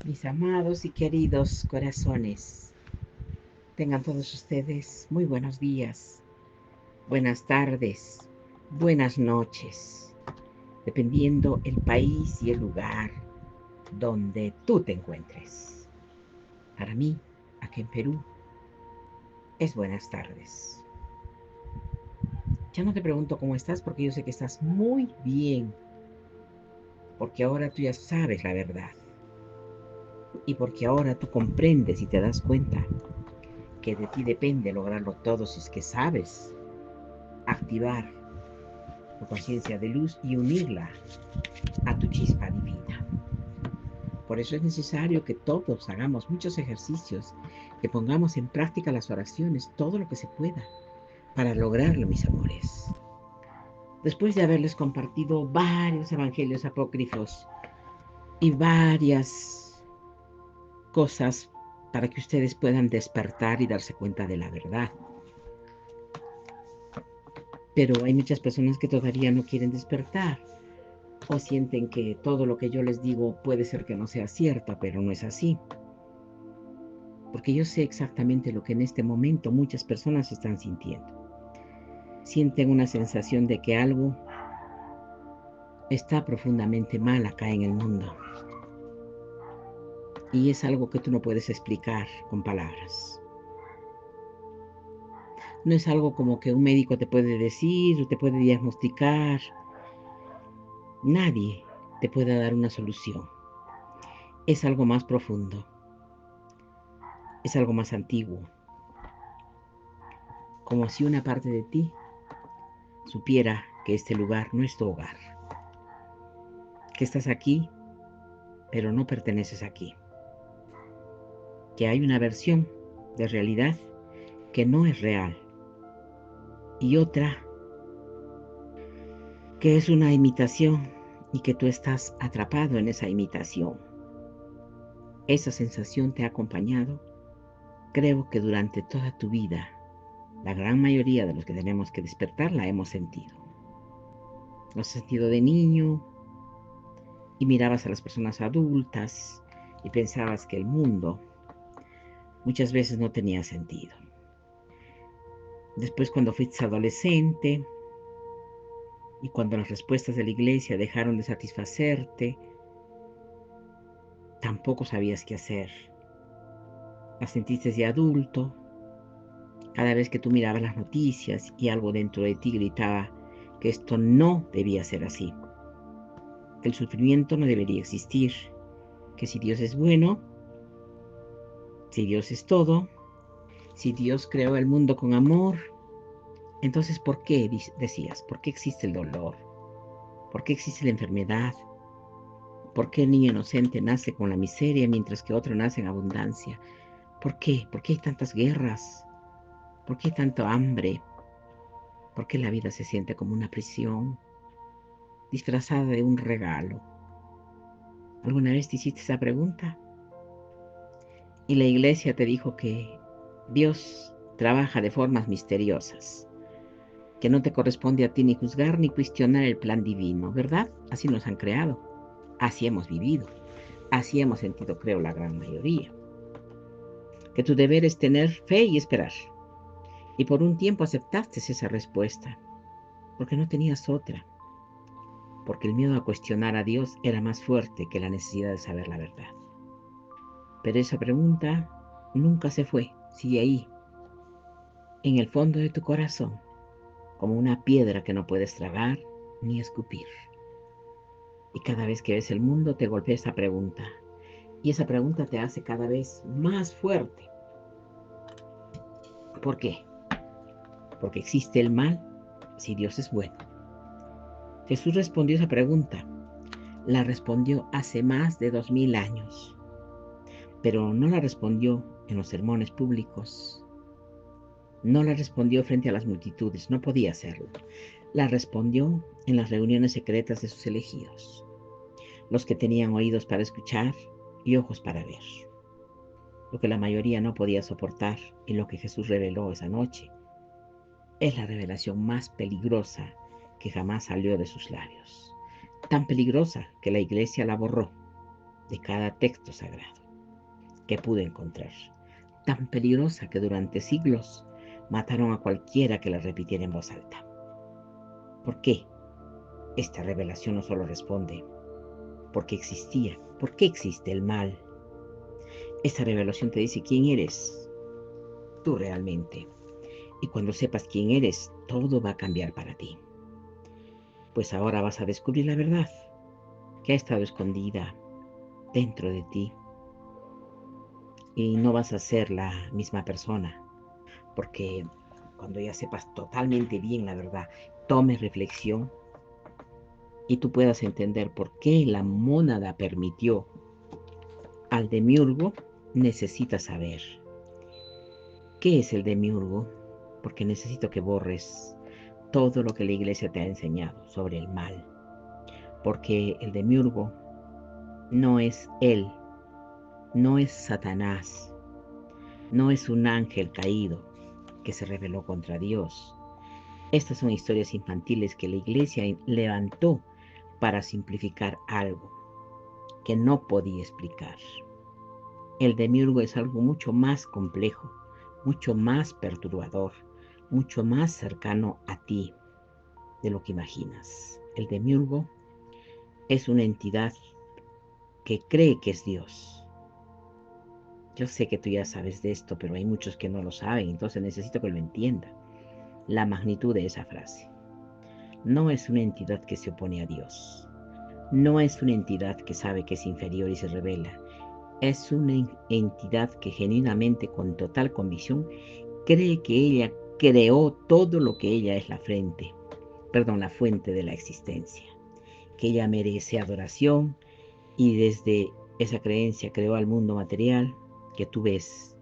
Mis amados y queridos corazones, tengan todos ustedes muy buenos días, buenas tardes, buenas noches, dependiendo el país y el lugar donde tú te encuentres. Para mí, aquí en Perú, es buenas tardes. Ya no te pregunto cómo estás porque yo sé que estás muy bien, porque ahora tú ya sabes la verdad y porque ahora tú comprendes y te das cuenta que de ti depende lograrlo todo si es que sabes activar tu conciencia de luz y unirla a tu chispa divina. Por eso es necesario que todos hagamos muchos ejercicios, que pongamos en práctica las oraciones, todo lo que se pueda, para lograrlo, mis amores. Después de haberles compartido varios evangelios apócrifos y varias cosas para que ustedes puedan despertar y darse cuenta de la verdad. Pero hay muchas personas que todavía no quieren despertar o sienten que todo lo que yo les digo puede ser que no sea cierto, pero no es así. Porque yo sé exactamente lo que en este momento muchas personas están sintiendo. Sienten una sensación de que algo está profundamente mal acá en el mundo. Y es algo que tú no puedes explicar con palabras. No es algo como que un médico te puede decir o te puede diagnosticar. Nadie te puede dar una solución. Es algo más profundo. Es algo más antiguo. Como si una parte de ti supiera que este lugar no es tu hogar. Que estás aquí, pero no perteneces aquí. Que hay una versión de realidad que no es real. Y otra que es una imitación y que tú estás atrapado en esa imitación. Esa sensación te ha acompañado, creo que durante toda tu vida. La gran mayoría de los que tenemos que despertar la hemos sentido. Lo has sentido de niño y mirabas a las personas adultas y pensabas que el mundo muchas veces no tenía sentido. Después cuando fuiste adolescente y cuando las respuestas de la iglesia dejaron de satisfacerte, tampoco sabías qué hacer. Las sentiste de adulto, cada vez que tú mirabas las noticias y algo dentro de ti gritaba que esto no debía ser así, que el sufrimiento no debería existir, que si Dios es bueno, si Dios es todo, si Dios creó el mundo con amor, entonces ¿por qué decías? ¿Por qué existe el dolor? ¿Por qué existe la enfermedad? ¿Por qué el niño inocente nace con la miseria mientras que otro nace en abundancia? ¿Por qué? ¿Por qué hay tantas guerras? ¿Por qué hay tanto hambre? ¿Por qué la vida se siente como una prisión disfrazada de un regalo? ¿Alguna vez te hiciste esa pregunta? Y la iglesia te dijo que Dios trabaja de formas misteriosas, que no te corresponde a ti ni juzgar ni cuestionar el plan divino, ¿verdad? Así nos han creado, así hemos vivido, así hemos sentido, creo, la gran mayoría. Que tu deber es tener fe y esperar. Y por un tiempo aceptaste esa respuesta, porque no tenías otra, porque el miedo a cuestionar a Dios era más fuerte que la necesidad de saber la verdad. Pero esa pregunta nunca se fue, sigue ahí, en el fondo de tu corazón, como una piedra que no puedes tragar ni escupir. Y cada vez que ves el mundo te golpea esa pregunta. Y esa pregunta te hace cada vez más fuerte. ¿Por qué? Porque existe el mal si Dios es bueno. Jesús respondió esa pregunta. La respondió hace más de 2000 años. Pero no la respondió en los sermones públicos. No la respondió frente a las multitudes. No podía hacerlo. La respondió en las reuniones secretas de sus elegidos. Los que tenían oídos para escuchar y ojos para ver. Lo que la mayoría no podía soportar y lo que Jesús reveló esa noche es la revelación más peligrosa que jamás salió de sus labios. Tan peligrosa que la iglesia la borró. de cada texto sagrado que pude encontrar, tan peligrosa que durante siglos mataron a cualquiera que la repitiera en voz alta. ¿Por qué? Esta revelación no solo responde por qué existía, por qué existe el mal. Esta revelación te dice quién eres tú realmente. Y cuando sepas quién eres, todo va a cambiar para ti. Pues ahora vas a descubrir la verdad que ha estado escondida dentro de ti. Y no vas a ser la misma persona, porque cuando ya sepas totalmente bien la verdad, tomes reflexión y tú puedas entender por qué la mónada permitió al demiurgo, necesitas saber qué es el demiurgo, porque necesito que borres todo lo que la iglesia te ha enseñado sobre el mal, porque el demiurgo no es él, no es Satanás, no es un ángel caído que se rebeló contra Dios. Estas son historias infantiles que la iglesia levantó para simplificar algo que no podía explicar. El demiurgo es algo mucho más complejo, mucho más perturbador, mucho más cercano a ti de lo que imaginas. El demiurgo es una entidad que cree que es Dios. Yo sé que tú ya sabes de esto, pero hay muchos que no lo saben, entonces necesito que lo entiendan. La magnitud de esa frase. No es una entidad que se opone a Dios. No es una entidad que sabe que es inferior y se revela. Es una entidad que genuinamente, con total convicción, cree que ella creó todo lo que ella es la fuente de la existencia, que ella merece adoración y desde esa creencia creó al mundo material que tú ves,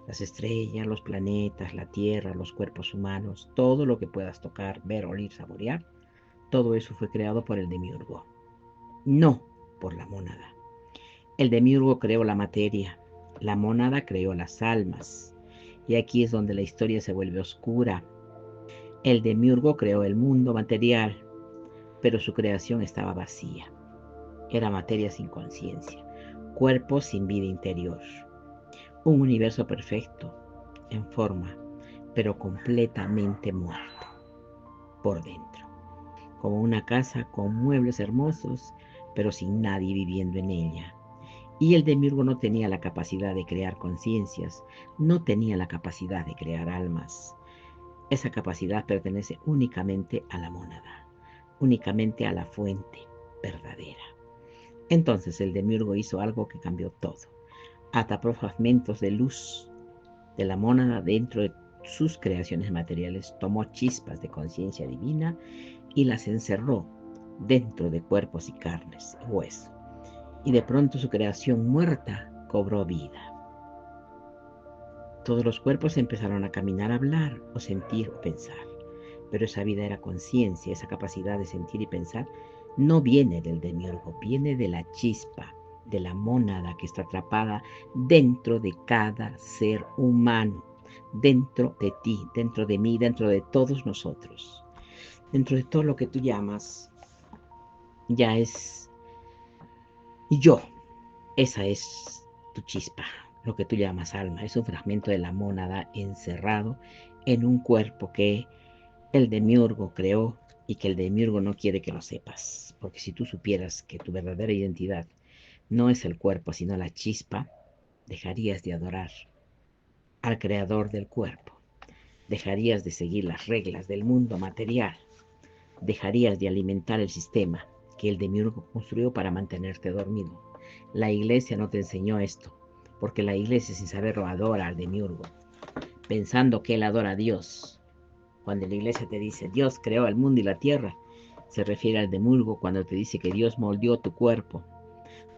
las estrellas, los planetas, la tierra, los cuerpos humanos, todo lo que puedas tocar, ver, oír, saborear, todo eso fue creado por el demiurgo, no por la mónada. El demiurgo creó la materia, la mónada creó las almas. Y aquí es donde la historia se vuelve oscura. El demiurgo creó el mundo material, pero su creación estaba vacía. Era materia sin conciencia, cuerpo sin vida interior. Un universo perfecto, en forma, pero completamente muerto por dentro. Como una casa con muebles hermosos, pero sin nadie viviendo en ella. Y el demiurgo no tenía la capacidad de crear conciencias, no tenía la capacidad de crear almas. Esa capacidad pertenece únicamente a la mónada, únicamente a la fuente verdadera. Entonces el demiurgo hizo algo que cambió todo. Atrapó fragmentos de luz de la mónada dentro de sus creaciones materiales, tomó chispas de conciencia divina y las encerró dentro de cuerpos y carnes, hueso. Y de pronto su creación muerta cobró vida. Todos los cuerpos empezaron a caminar, a hablar, o sentir, o pensar. Pero esa vida era conciencia, esa capacidad de sentir y pensar no viene del demiurgo, viene de la chispa, de la mónada que está atrapada dentro de cada ser humano, dentro de ti, dentro de mí, dentro de todos nosotros. Dentro de todo lo que tú llamas, ya es yo. Esa es tu chispa, lo que tú llamas alma. Es un fragmento de la mónada encerrado en un cuerpo que el demiurgo creó y que el demiurgo no quiere que lo sepas. Porque si tú supieras que tu verdadera identidad no es el cuerpo, sino la chispa, dejarías de adorar al creador del cuerpo. Dejarías de seguir las reglas del mundo material. Dejarías de alimentar el sistema que el demiurgo construyó para mantenerte dormido. La iglesia no te enseñó esto, porque la iglesia sin saberlo adora al demiurgo, pensando que él adora a Dios. Cuando la iglesia te dice Dios creó el mundo y la tierra, se refiere al demiurgo. Cuando te dice que Dios moldeó tu cuerpo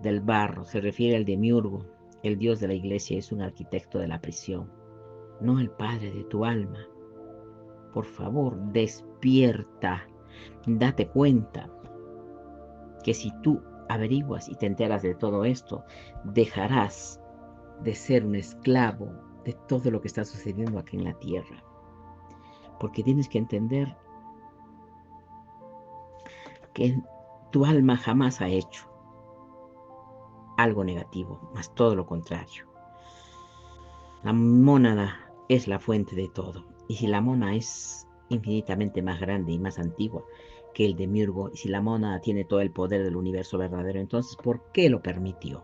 del barro, se refiere al demiurgo. El Dios de la iglesia es un arquitecto de la prisión, no el padre de tu alma. Por favor, despierta, date cuenta que si tú averiguas y te enteras de todo esto, dejarás de ser un esclavo de todo lo que está sucediendo aquí en la tierra. Porque tienes que entender que tu alma jamás ha hecho algo negativo, mas todo lo contrario. La mónada es la fuente de todo. Y si la mona es infinitamente más grande y más antigua que el demiurgo, y si la mónada tiene todo el poder del universo verdadero, entonces, ¿por qué lo permitió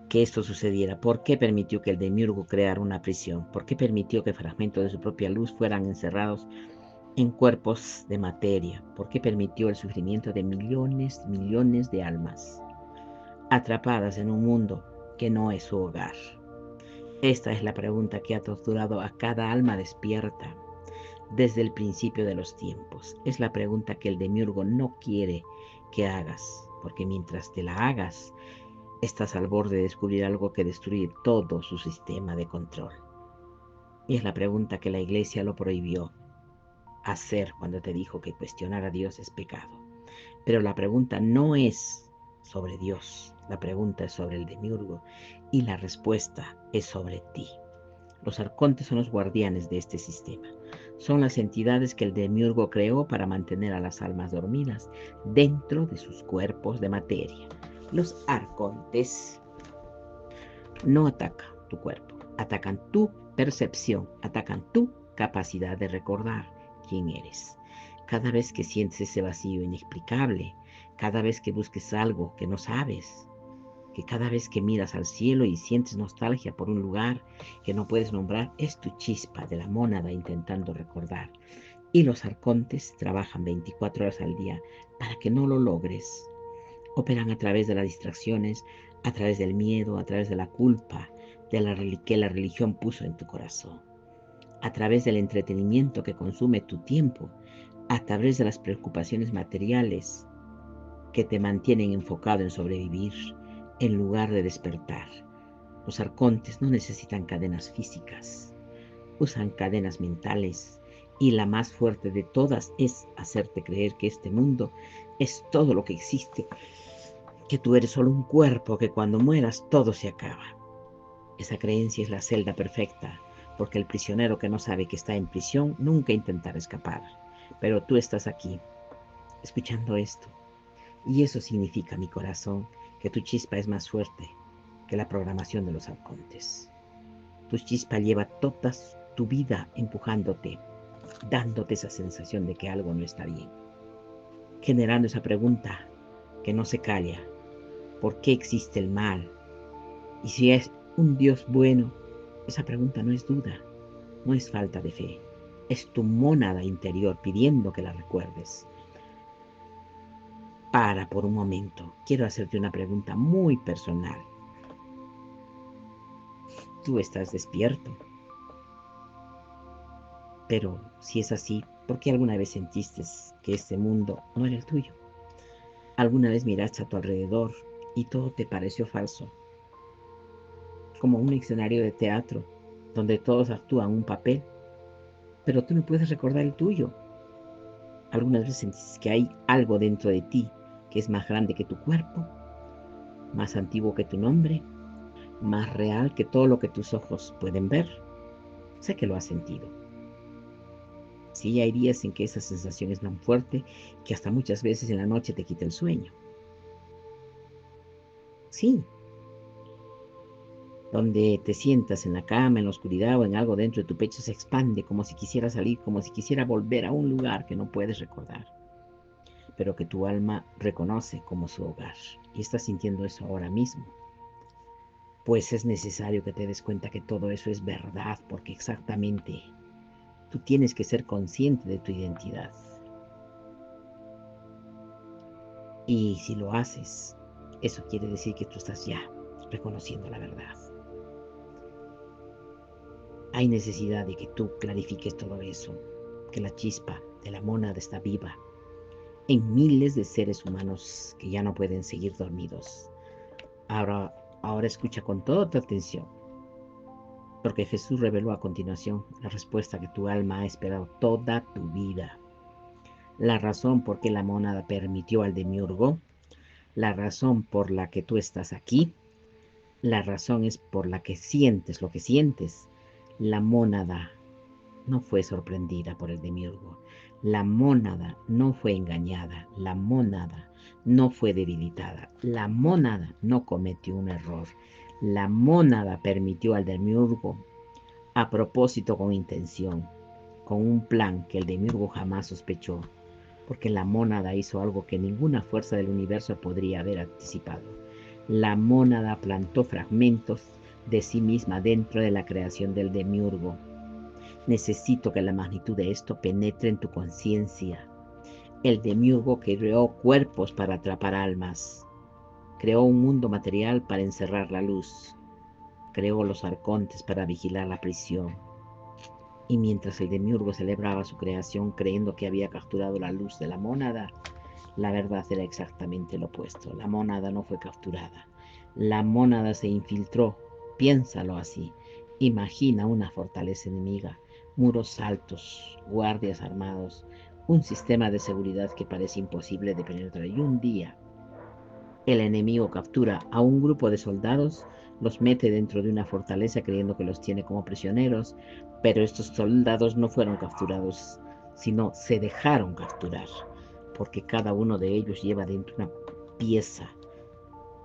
que esto sucediera? ¿Por qué permitió que el demiurgo creara una prisión? ¿Por qué permitió que fragmentos de su propia luz fueran encerrados en cuerpos de materia? ¿Por qué permitió el sufrimiento de millones, millones de almas atrapadas en un mundo que no es su hogar? Esta es la pregunta que ha torturado a cada alma despierta desde el principio de los tiempos. Es la pregunta que el demiurgo no quiere que hagas, porque mientras te la hagas, estás al borde de descubrir algo que destruye todo su sistema de control. Y es la pregunta que la iglesia lo prohibió hacer cuando te dijo que cuestionar a Dios es pecado. Pero la pregunta no es sobre Dios, la pregunta es sobre el demiurgo y la respuesta es sobre ti. Los arcontes son los guardianes de este sistema. Son las entidades que el demiurgo creó para mantener a las almas dormidas dentro de sus cuerpos de materia. Los arcontes no atacan tu cuerpo, atacan tu percepción, atacan tu capacidad de recordar quién eres. Cada vez que sientes ese vacío inexplicable, cada vez que busques algo que no sabes, que cada vez que miras al cielo y sientes nostalgia por un lugar que no puedes nombrar, es tu chispa de la mónada intentando recordar. Y los arcontes trabajan 24 horas al día para que no lo logres. Operan a través de las distracciones, a través del miedo, a través de la culpa que la religión puso en tu corazón, a través del entretenimiento que consume tu tiempo, a través de las preocupaciones materiales que te mantienen enfocado en sobrevivir en lugar de despertar. Los arcontes no necesitan cadenas físicas, usan cadenas mentales y la más fuerte de todas es hacerte creer que este mundo es todo lo que existe, que tú eres solo un cuerpo, que cuando mueras todo se acaba. Esa creencia es la celda perfecta, porque el prisionero que no sabe que está en prisión nunca intentará escapar. Pero tú estás aquí, escuchando esto, y eso significa, mi corazón, que tu chispa es más fuerte que la programación de los arcontes. Tu chispa lleva toda tu vida empujándote, dándote esa sensación de que algo no está bien, generando esa pregunta que no se calla. ¿Por qué existe el mal? Y si es un Dios bueno, esa pregunta no es duda, no es falta de fe, es tu mónada interior pidiendo que la recuerdes. Para por un momento, quiero hacerte una pregunta muy personal. Tú estás despierto, pero si es así, ¿por qué alguna vez sentiste que este mundo no era el tuyo? ¿Alguna vez miraste a tu alrededor y todo te pareció falso, como un escenario de teatro donde todos actúan un papel, pero tú no puedes recordar el tuyo? ¿Algunas veces sentiste que hay algo dentro de ti que es más grande que tu cuerpo, más antiguo que tu nombre, más real que todo lo que tus ojos pueden ver? Sé que lo has sentido. Sí, hay días en que esa sensación es tan fuerte que hasta muchas veces en la noche te quita el sueño. Sí, donde te sientas en la cama, en la oscuridad o en algo dentro de tu pecho se expande como si quisiera salir, como si quisiera volver a un lugar que no puedes recordar, pero que tu alma reconoce como su hogar. Y estás sintiendo eso ahora mismo. Pues es necesario que te des cuenta que todo eso es verdad, porque exactamente tú tienes que ser consciente de tu identidad. Y si lo haces, eso quiere decir que tú estás ya reconociendo la verdad. Hay necesidad de que tú clarifiques todo eso, que la chispa de la mónada está viva en miles de seres humanos que ya no pueden seguir dormidos. Ahora escucha con toda tu atención, porque Jesús reveló a continuación la respuesta que tu alma ha esperado toda tu vida. La razón por qué la mónada permitió al demiurgo, la razón por la que tú estás aquí, la razón es por la que sientes lo que sientes. La mónada no fue sorprendida por el demiurgo. La mónada no fue engañada, la mónada no fue debilitada, la mónada no cometió un error, la mónada permitió al demiurgo, a propósito con intención, con un plan que el demiurgo jamás sospechó, porque la mónada hizo algo que ninguna fuerza del universo podría haber anticipado. La mónada plantó fragmentos de sí misma dentro de la creación del demiurgo. Necesito que la magnitud de esto penetre en tu conciencia. El demiurgo creó cuerpos para atrapar almas. Creó un mundo material para encerrar la luz. Creó los arcontes para vigilar la prisión. Y mientras el demiurgo celebraba su creación creyendo que había capturado la luz de la mónada, la verdad era exactamente lo opuesto. La mónada no fue capturada. La mónada se infiltró. Piénsalo así. Imagina una fortaleza enemiga, muros altos, guardias armados, un sistema de seguridad que parece imposible de penetrar. Y un día el enemigo captura a un grupo de soldados, los mete dentro de una fortaleza creyendo que los tiene como prisioneros, pero estos soldados no fueron capturados, sino se dejaron capturar, porque cada uno de ellos lleva dentro una pieza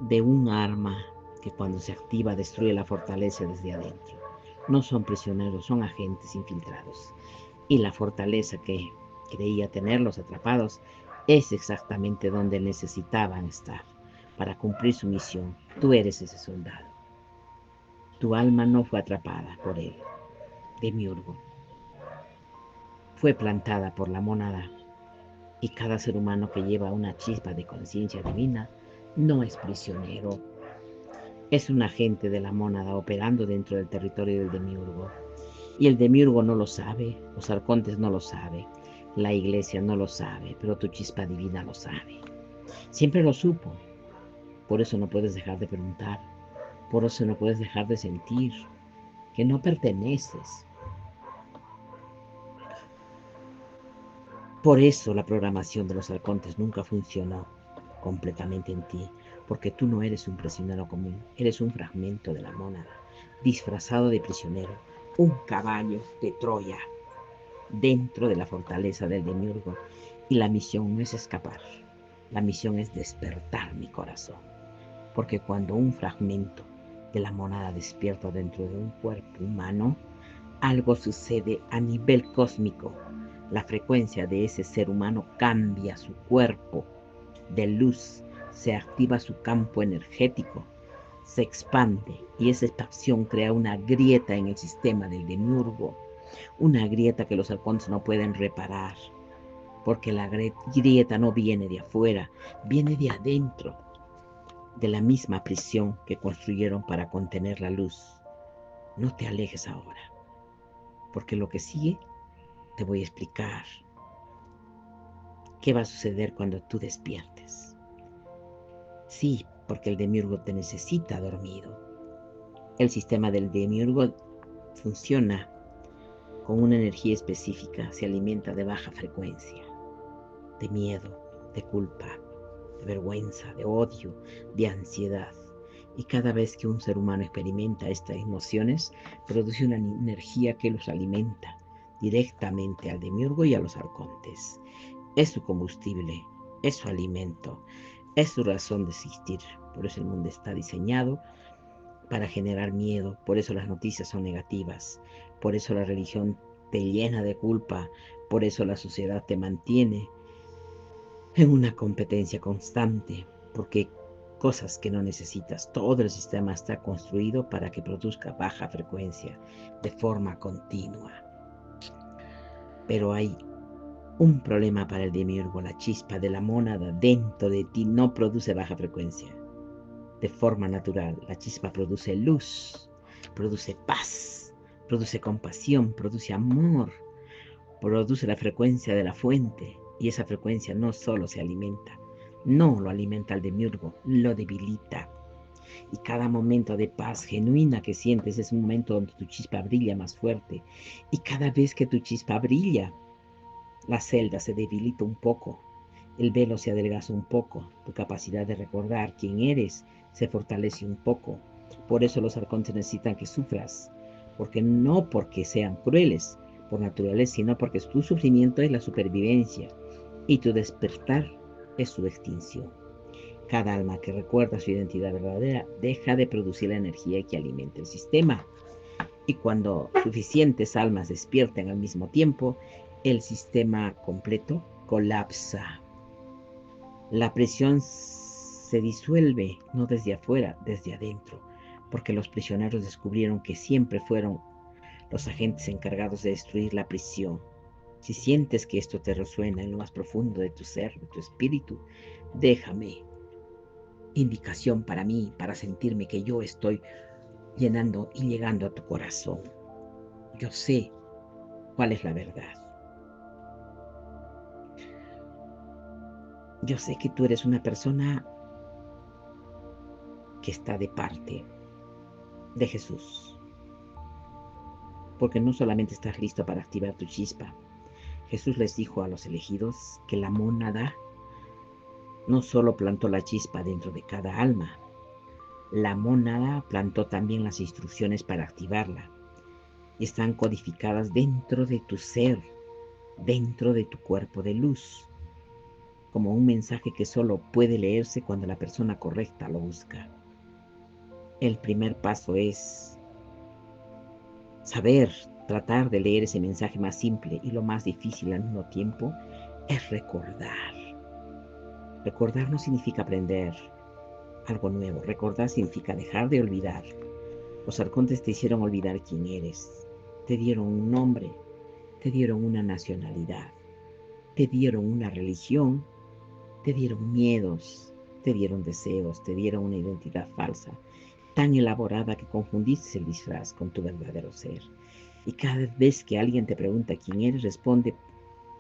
de un arma que cuando se activa destruye la fortaleza desde adentro. No son prisioneros, son agentes infiltrados. Y la fortaleza que creía tenerlos atrapados es exactamente donde necesitaban estar para cumplir su misión. Tú eres ese soldado. Tu alma no fue atrapada por él, demiurgo. Fue plantada por la mónada. Y cada ser humano que lleva una chispa de conciencia divina no es prisionero. Es un agente de la mónada operando dentro del territorio del demiurgo. Y el demiurgo no lo sabe, los arcontes no lo saben, la iglesia no lo sabe, pero tu chispa divina lo sabe. Siempre lo supo. Por eso no puedes dejar de preguntar. Por eso no puedes dejar de sentir que no perteneces. Por eso la programación de los arcontes nunca funcionó completamente en ti, porque tú no eres un prisionero común, eres un fragmento de la mónada, disfrazado de prisionero, un caballo de Troya dentro de la fortaleza del demiurgo. Y la misión no es escapar, la misión es despertar mi corazón, porque cuando un fragmento de la mónada despierta dentro de un cuerpo humano, algo sucede a nivel cósmico. La frecuencia de ese ser humano cambia, su cuerpo de luz, se activa su campo energético, se expande y esa expansión crea una grieta en el sistema del demiurgo, una grieta que los arcontes no pueden reparar, porque la grieta no viene de afuera, viene de adentro, de la misma prisión que construyeron para contener la luz. No te alejes ahora, porque lo que sigue te voy a explicar qué va a suceder cuando tú despiertes. Sí, porque el demiurgo te necesita dormido. El sistema del demiurgo funciona con una energía específica, se alimenta de baja frecuencia, de miedo, de culpa, de vergüenza, de odio, de ansiedad. Y cada vez que un ser humano experimenta estas emociones, produce una energía que los alimenta directamente al demiurgo y a los arcontes. Es su combustible, es su alimento, es su razón de existir. Por eso el mundo está diseñado para generar miedo, por eso las noticias son negativas, por eso la religión te llena de culpa, por eso la sociedad te mantiene en una competencia constante, porque cosas que no necesitas, todo el sistema está construido para que produzca baja frecuencia de forma continua. Pero hay un problema para el demiurgo: la chispa de la mónada dentro de ti no produce baja frecuencia. De forma natural, la chispa produce luz, produce paz, produce compasión, produce amor, produce la frecuencia de la fuente. Y esa frecuencia no solo se alimenta, no lo alimenta el demiurgo, lo debilita. Y cada momento de paz genuina que sientes es un momento donde tu chispa brilla más fuerte. Y cada vez que tu chispa brilla, la celda se debilita un poco, el velo se adelgaza un poco, tu capacidad de recordar quién eres se fortalece un poco. Por eso los arcontes necesitan que sufras, porque no porque sean crueles, por naturaleza, sino porque tu sufrimiento es la supervivencia y tu despertar es su extinción. Cada alma que recuerda su identidad verdadera deja de producir la energía que alimenta el sistema. Y cuando suficientes almas despierten al mismo tiempo, el sistema completo colapsa. La prisión se disuelve no desde afuera, desde adentro, porque los prisioneros descubrieron que siempre fueron los agentes encargados de destruir la prisión. Si sientes que esto te resuena en lo más profundo de tu ser, de tu espíritu, déjame indicación para mí, para sentirme que yo estoy llenando y llegando a tu corazón. Yo sé cuál es la verdad. Yo sé que tú eres una persona que está de parte de Jesús, porque no solamente estás listo para activar tu chispa. Jesús les dijo a los elegidos que la mónada no solo plantó la chispa dentro de cada alma, la mónada plantó también las instrucciones para activarla. Y están codificadas dentro de tu ser, dentro de tu cuerpo de luz, como un mensaje que solo puede leerse cuando la persona correcta lo busca. El primer paso es saber, tratar de leer ese mensaje más simple, y lo más difícil al mismo tiempo es recordar. Recordar no significa aprender algo nuevo. Recordar significa dejar de olvidar. Los arcontes te hicieron olvidar quién eres. Te dieron un nombre, te dieron una nacionalidad, te dieron una religión, te dieron miedos, te dieron deseos, te dieron una identidad falsa, tan elaborada que confundiste el disfraz con tu verdadero ser. Y cada vez que alguien te pregunta quién eres, responde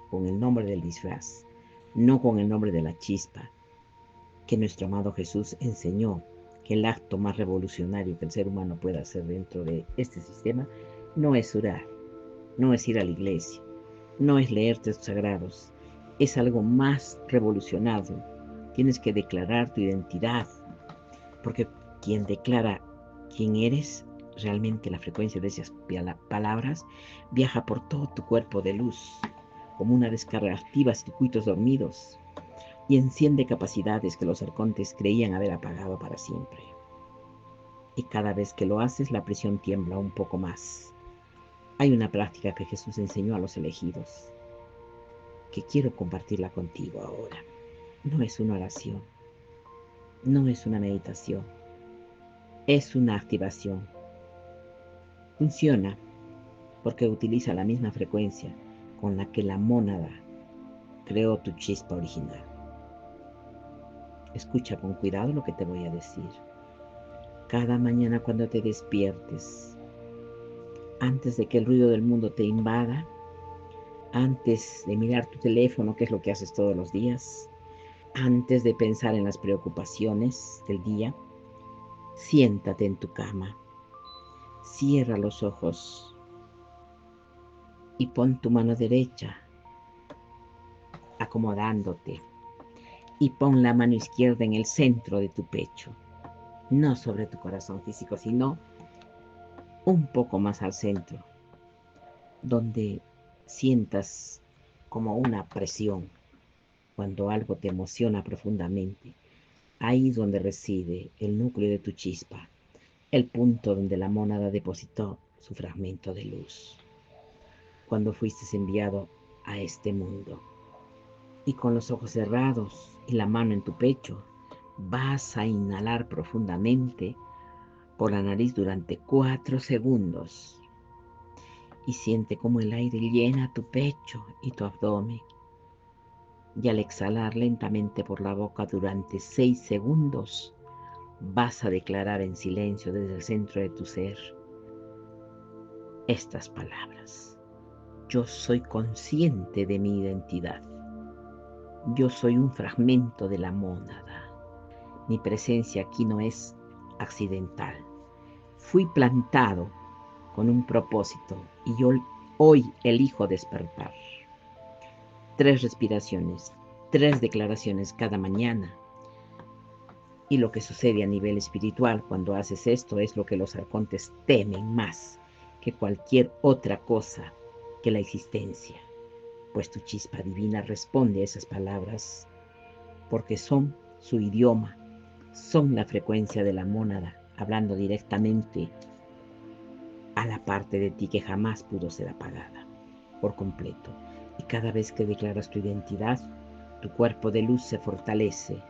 con el nombre del disfraz, no con el nombre de la chispa que nuestro amado Jesús enseñó. Que el acto más revolucionario que el ser humano pueda hacer dentro de este sistema no es orar, no es ir a la iglesia, no es leer textos sagrados, es algo más revolucionario. Tienes que declarar tu identidad, porque quien declara quién eres, realmente la frecuencia de esas palabras viaja por todo tu cuerpo de luz, como una descarga activa circuitos dormidos y enciende capacidades que los arcontes creían haber apagado para siempre. Y cada vez que lo haces, la prisión tiembla un poco más. Hay una práctica que Jesús enseñó a los elegidos, que quiero compartirla contigo ahora. No es una oración, no es una meditación, es una activación. Funciona porque utiliza la misma frecuencia con la que la mónada creó tu chispa original. Escucha con cuidado lo que te voy a decir. Cada mañana cuando te despiertes, antes de que el ruido del mundo te invada, antes de mirar tu teléfono, que es lo que haces todos los días, antes de pensar en las preocupaciones del día, siéntate en tu cama, cierra los ojos y pon tu mano derecha acomodándote y pon la mano izquierda en el centro de tu pecho, no sobre tu corazón físico, sino un poco más al centro, donde sientas como una presión cuando algo te emociona profundamente. Ahí es donde reside el núcleo de tu chispa, el punto donde la mónada depositó su fragmento de luz, cuando fuiste enviado a este mundo. Y con los ojos cerrados y la mano en tu pecho, vas a inhalar profundamente por la nariz durante 4 segundos. Y siente cómo el aire llena tu pecho y tu abdomen. Y al exhalar lentamente por la boca durante 6 segundos, vas a declarar en silencio desde el centro de tu ser estas palabras. Yo soy consciente de mi identidad. Yo soy un fragmento de la mónada. Mi presencia aquí no es accidental. Fui plantado con un propósito y yo hoy elijo despertar. 3 respiraciones, 3 declaraciones cada mañana. Y lo que sucede a nivel espiritual cuando haces esto es lo que los arcontes temen más que cualquier otra cosa. que la existencia, pues tu chispa divina responde a esas palabras porque son su idioma, son la frecuencia de la mónada, hablando directamente a la parte de ti que jamás pudo ser apagada por completo. Y cada vez que declaras tu identidad, tu cuerpo de luz se fortalece,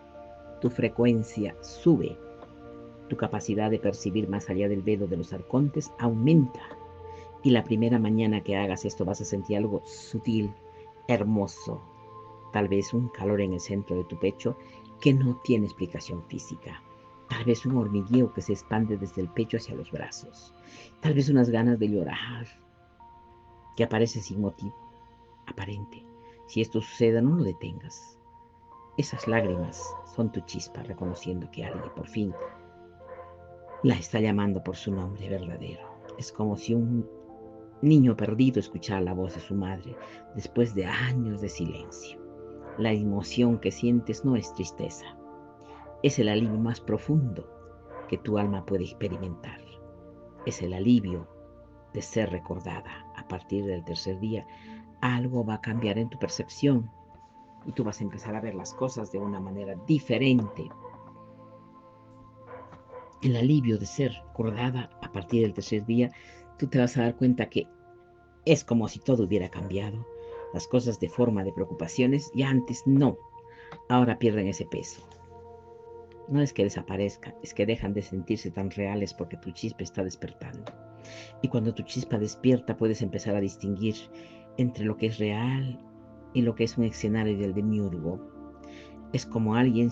tu frecuencia sube, tu capacidad de percibir más allá del velo de los arcontes aumenta. Y la primera mañana que hagas esto vas a sentir algo sutil, hermoso, tal vez un calor en el centro de tu pecho que no tiene explicación física. Tal vez un hormigueo que se expande desde el pecho hacia los brazos. Tal vez unas ganas de llorar que aparecen sin motivo aparente. Si esto sucede, no lo detengas. Esas lágrimas son tu chispa reconociendo que alguien por fin la está llamando por su nombre verdadero. Es como si un niño perdido escuchara la voz de su madre después de años de silencio. La emoción que sientes no es tristeza, es el alivio más profundo que tu alma puede experimentar. Es el alivio de ser recordada. A partir del tercer día, algo va a cambiar en tu percepción y tú vas a empezar a ver las cosas de una manera diferente. El alivio de ser recordada a partir del tercer día, tú te vas a dar cuenta que es como si todo hubiera cambiado. Las cosas de forma de preocupaciones ya antes no, ahora pierden ese peso. No es que desaparezcan, es que dejan de sentirse tan reales porque tu chispa está despertando. Y cuando tu chispa despierta puedes empezar a distinguir entre lo que es real y lo que es un escenario del demiurgo. Es como alguien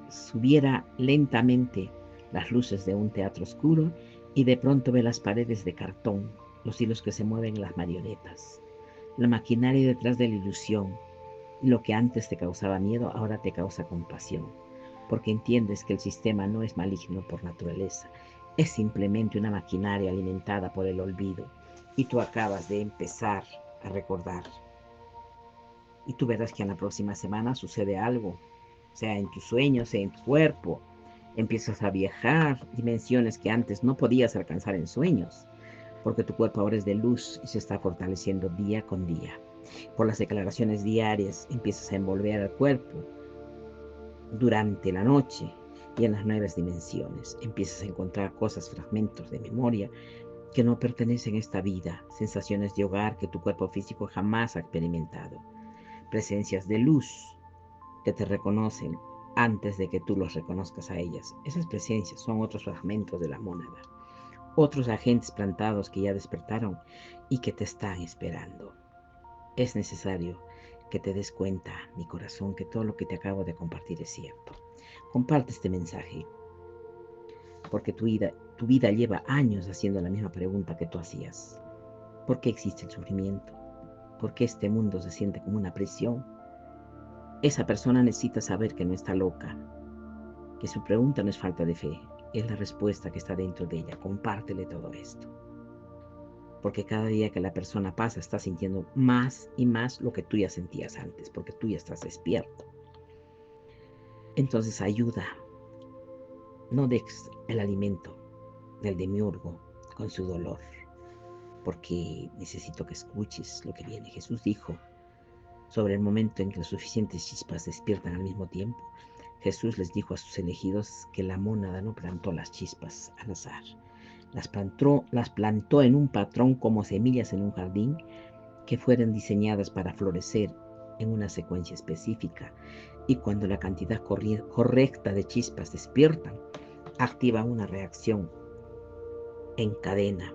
subiera lentamente las luces de un teatro oscuro y de pronto ve las paredes de cartón, los hilos que se mueven en las marionetas, la maquinaria detrás de la ilusión. Lo que antes te causaba miedo ahora te causa compasión, porque entiendes que el sistema no es maligno por naturaleza, es simplemente una maquinaria alimentada por el olvido y tú acabas de empezar a recordar. Y tú verás que en la próxima semana sucede algo, sea en tus sueños, sea en tu cuerpo. Empiezas a viajar dimensiones que antes no podías alcanzar en sueños, porque tu cuerpo ahora es de luz y se está fortaleciendo día con día. Por las declaraciones diarias empiezas a envolver al cuerpo durante la noche y en las nuevas dimensiones. Empiezas a encontrar cosas, fragmentos de memoria que no pertenecen a esta vida, sensaciones de hogar que tu cuerpo físico jamás ha experimentado, presencias de luz que te reconocen antes de que tú los reconozcas a ellas. Esas presencias son otros fragmentos de la mónada, otros agentes plantados que ya despertaron y que te están esperando. Es necesario que te des cuenta, mi corazón, que todo lo que te acabo de compartir es cierto. Comparte este mensaje, porque tu vida lleva años haciendo la misma pregunta que tú hacías. ¿Por qué existe el sufrimiento? ¿Por qué este mundo se siente como una prisión? Esa persona necesita saber que no está loca, que su pregunta no es falta de fe, es la respuesta que está dentro de ella. Compártele todo esto. Porque cada día que la persona pasa está sintiendo más y más lo que tú ya sentías antes, porque tú ya estás despierto. Entonces ayuda, no dejes el alimento del demiurgo con su dolor, porque necesito que escuches lo que viene. Jesús dijo sobre el momento en que las suficientes chispas despiertan al mismo tiempo. Jesús les dijo a sus elegidos que la mónada no plantó las chispas al azar, las plantó en un patrón como semillas en un jardín que fueran diseñadas para florecer en una secuencia específica, y cuando la cantidad correcta de chispas despiertan, activan una reacción en cadena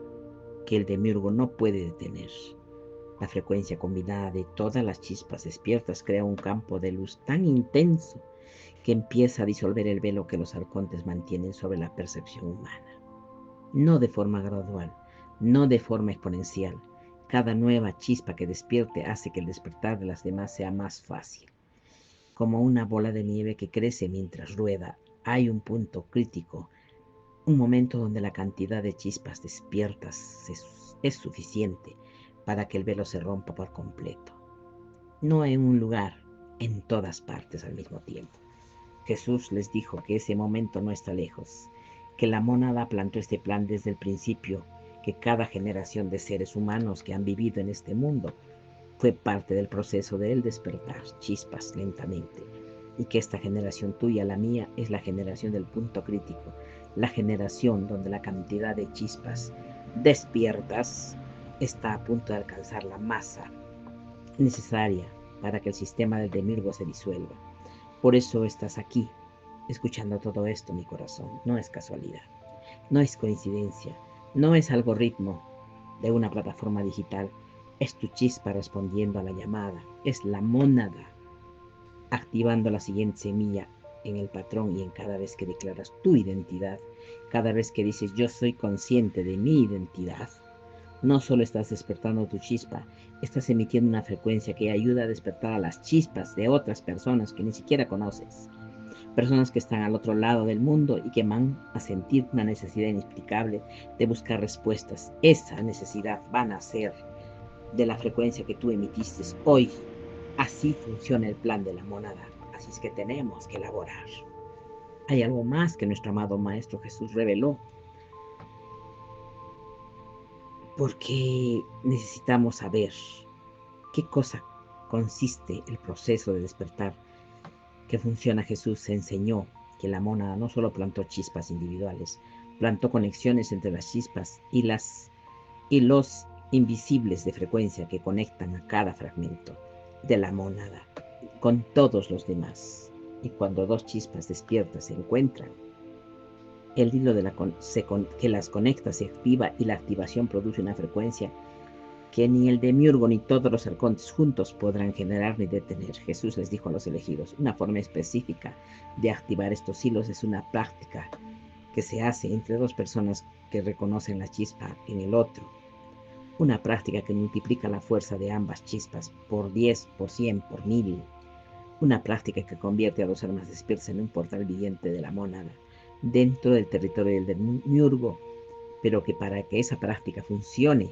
que el demiurgo no puede detener. La frecuencia combinada de todas las chispas despiertas crea un campo de luz tan intenso que empieza a disolver el velo que los arcontes mantienen sobre la percepción humana. No de forma gradual, no de forma exponencial. Cada nueva chispa que despierte hace que el despertar de las demás sea más fácil. Como una bola de nieve que crece mientras rueda, hay un punto crítico, un momento donde la cantidad de chispas despiertas es suficiente para que el velo se rompa por completo. No en un lugar, en todas partes al mismo tiempo. Jesús les dijo que ese momento no está lejos, que la mónada plantó este plan desde el principio, que cada generación de seres humanos que han vivido en este mundo fue parte del proceso del despertar, chispas lentamente, y que esta generación tuya, la mía, es la generación del punto crítico, la generación donde la cantidad de chispas despiertas está a punto de alcanzar la masa necesaria para que el sistema del demiurgo se disuelva. Por eso estás aquí, escuchando todo esto, mi corazón. No es casualidad, no es coincidencia, no es algoritmo de una plataforma digital. Es tu chispa respondiendo a la llamada, es la mónada activando la siguiente semilla en el patrón y en cada vez que declaras tu identidad, cada vez que dices yo soy consciente de mi identidad. No solo estás despertando tu chispa, estás emitiendo una frecuencia que ayuda a despertar a las chispas de otras personas que ni siquiera conoces. Personas que están al otro lado del mundo y que van a sentir una necesidad inexplicable de buscar respuestas. Esa necesidad va a nacer de la frecuencia que tú emitiste hoy. Así funciona el plan de la mónada. Así es que tenemos que elaborar. Hay algo más que nuestro amado Maestro Jesús reveló, porque necesitamos saber qué cosa consiste el proceso de despertar que funciona. Jesús enseñó que la mónada no solo plantó chispas individuales, plantó conexiones entre las chispas y los invisibles de frecuencia que conectan a cada fragmento de la mónada con todos los demás. Y cuando dos chispas despiertas se encuentran, el hilo que las conecta se activa y la activación produce una frecuencia que ni el demiurgo ni todos los arcontes juntos podrán generar ni detener. Jesús les dijo a los elegidos, una forma específica de activar estos hilos es una práctica que se hace entre dos personas que reconocen la chispa en el otro. Una práctica que multiplica la fuerza de ambas chispas por 10, por 100, por 1000. Una práctica que convierte a dos almas despiertas en un portal viviente de la mónada dentro del territorio del demiurgo, pero que para que esa práctica funcione,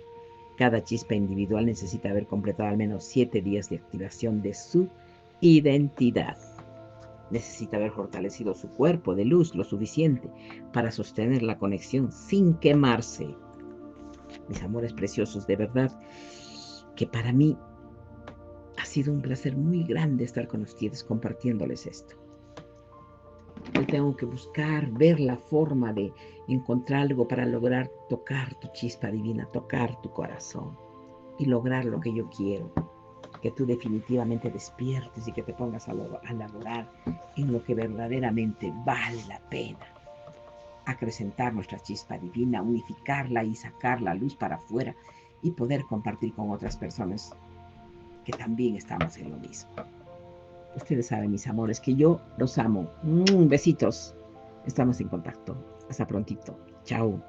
cada chispa individual necesita haber completado al menos 7 días de activación de su identidad. Necesita haber fortalecido su cuerpo de luz lo suficiente para sostener la conexión sin quemarse. Mis amores preciosos, de verdad que para mí ha sido un placer muy grande estar con ustedes compartiéndoles esto. Yo tengo que buscar, ver la forma de encontrar algo para lograr tocar tu chispa divina, tocar tu corazón y lograr lo que yo quiero. Que tú definitivamente despiertes y que te pongas a laborar en lo que verdaderamente vale la pena. Acrecentar nuestra chispa divina, unificarla y sacar la luz para afuera y poder compartir con otras personas que también estamos en lo mismo. Ustedes saben, mis amores, que yo los amo. Besitos. Estamos en contacto. Hasta prontito. Chao.